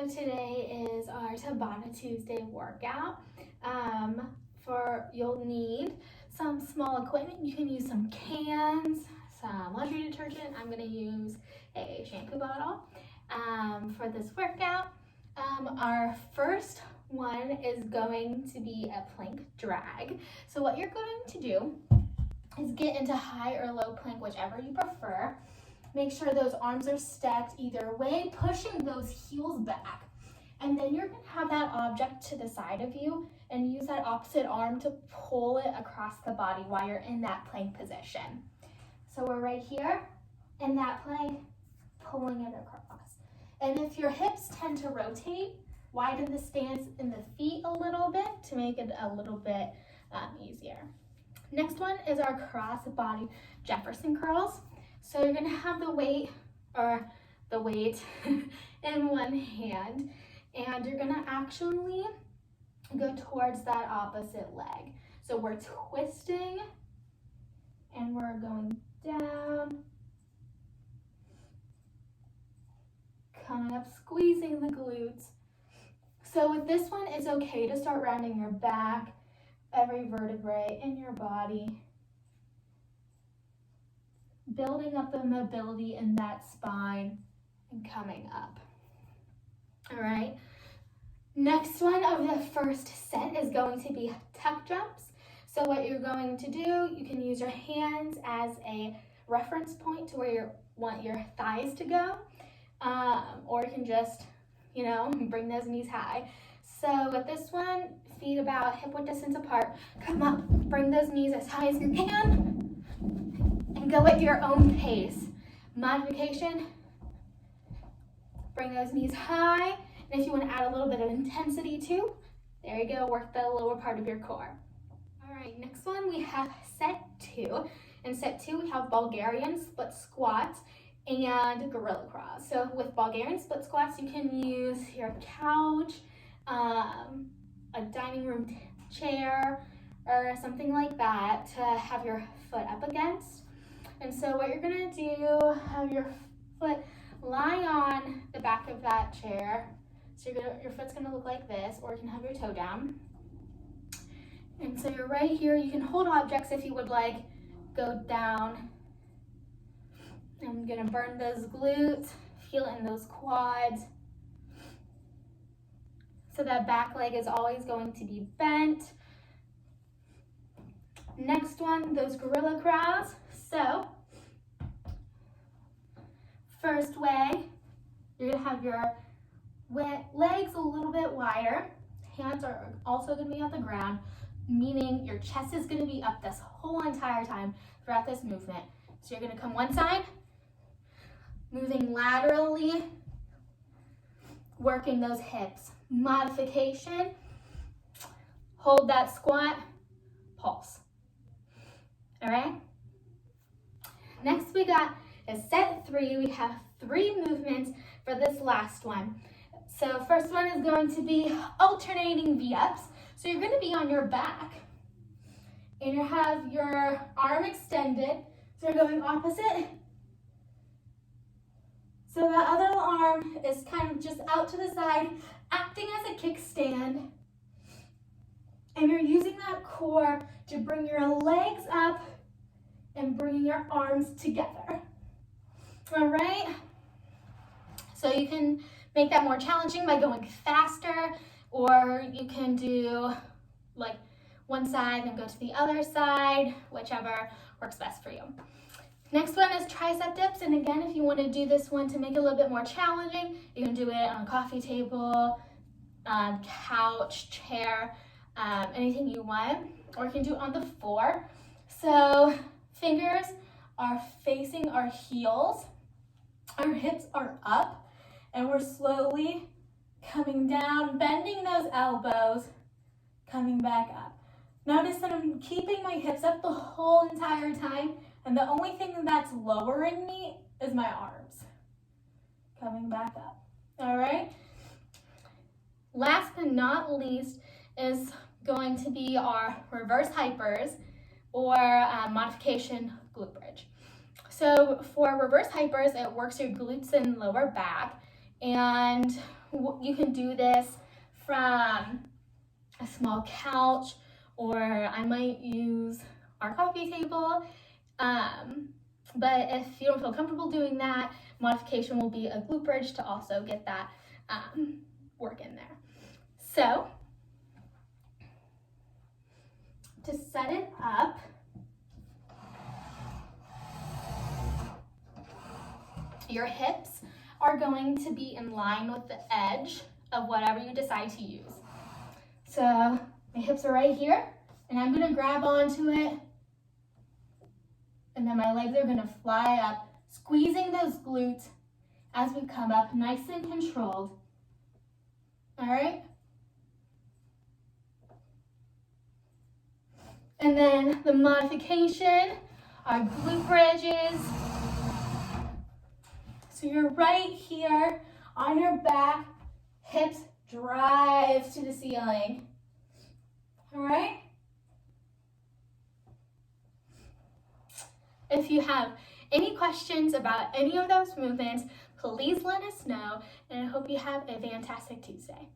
So today is our Tabata Tuesday workout. You'll need some small equipment. You can use some cans, some laundry detergent. I'm gonna use a shampoo bottle for this workout. Our first one is going to be a plank drag. So what you're going to do is get into high or low plank, whichever you prefer. Make sure those arms are stacked either way, pushing those heels back. And then you're gonna have that object to the side of you and use that opposite arm to pull it across the body while you're in that plank position. So we're right here in that plank, pulling it across. And if your hips tend to rotate, widen the stance in the feet a little bit to make it a little bit easier. Next one is our cross body Jefferson curls. So you're gonna have the weight in one hand, and you're gonna actually go towards that opposite leg. So we're twisting and we're going down, coming up, squeezing the glutes. So with this one, it's okay to start rounding your back, every vertebrae in your body, building up the mobility in that spine and coming up. All right. Next one of the first set is going to be tuck jumps. So what you're going to do, you can use your hands as a reference point to where you want your thighs to go, or you can just, bring those knees high. So with this one, feet about hip width distance apart, come up, bring those knees as high as you can, and go at your own pace. Modification, bring those knees high, and if you want to add a little bit of intensity too, there you go, work the lower part of your core. All right, next one we have set 2. In set 2 we have Bulgarian split squats and gorilla crawl. So with Bulgarian split squats, you can use your couch, a dining room chair, or something like that to have your foot up against. And so what you're gonna do, have your foot lie on the back of that chair. So your foot's gonna look like this, or you can have your toe down. And so you're right here. You can hold objects if you would like, go down. I'm gonna burn those glutes, feel it in those quads. So that back leg is always going to be bent. Next one, those gorilla crawls. So, first way, you're gonna have your legs a little bit wider. Hands are also gonna be on the ground, meaning your chest is gonna be up this whole entire time throughout this movement. So you're gonna come one side, moving laterally, working those hips. Modification, hold that squat, pulse. All right? Next we got is set 3. We have 3 movements for this last one. So first one is going to be alternating V-ups. So you're going to be on your back and you have your arm extended. So you're going opposite. So the other arm is kind of just out to the side, acting as a kickstand. And you're using that core to bring your legs up and bringing your arms together. All right? So you can make that more challenging by going faster, or you can do like one side and go to the other side, whichever works best for you. Next one is tricep dips, and again, if you want to do this one to make it a little bit more challenging, you can do it on a coffee table, couch, chair, anything you want, or you can do it on the floor. So fingers are facing our heels, our hips are up, and we're slowly coming down, bending those elbows, coming back up. Notice that I'm keeping my hips up the whole entire time, and the only thing that's lowering me is my arms. Coming back up. All right? Last but not least is going to be our reverse hypers, or modification glute bridge. So for reverse hypers, it works your glutes and lower back. And you can do this from a small couch, or I might use our coffee table. But if you don't feel comfortable doing that, modification will be a glute bridge to also get that work in there. So to set it up, your hips are going to be in line with the edge of whatever you decide to use. So my hips are right here, and I'm gonna grab onto it, and then my legs are gonna fly up, squeezing those glutes as we come up, nice and controlled. All right? And then the modification are glute bridges. So you're right here on your back, hips drive to the ceiling. All right? If you have any questions about any of those movements, please let us know, and I hope you have a fantastic Tuesday.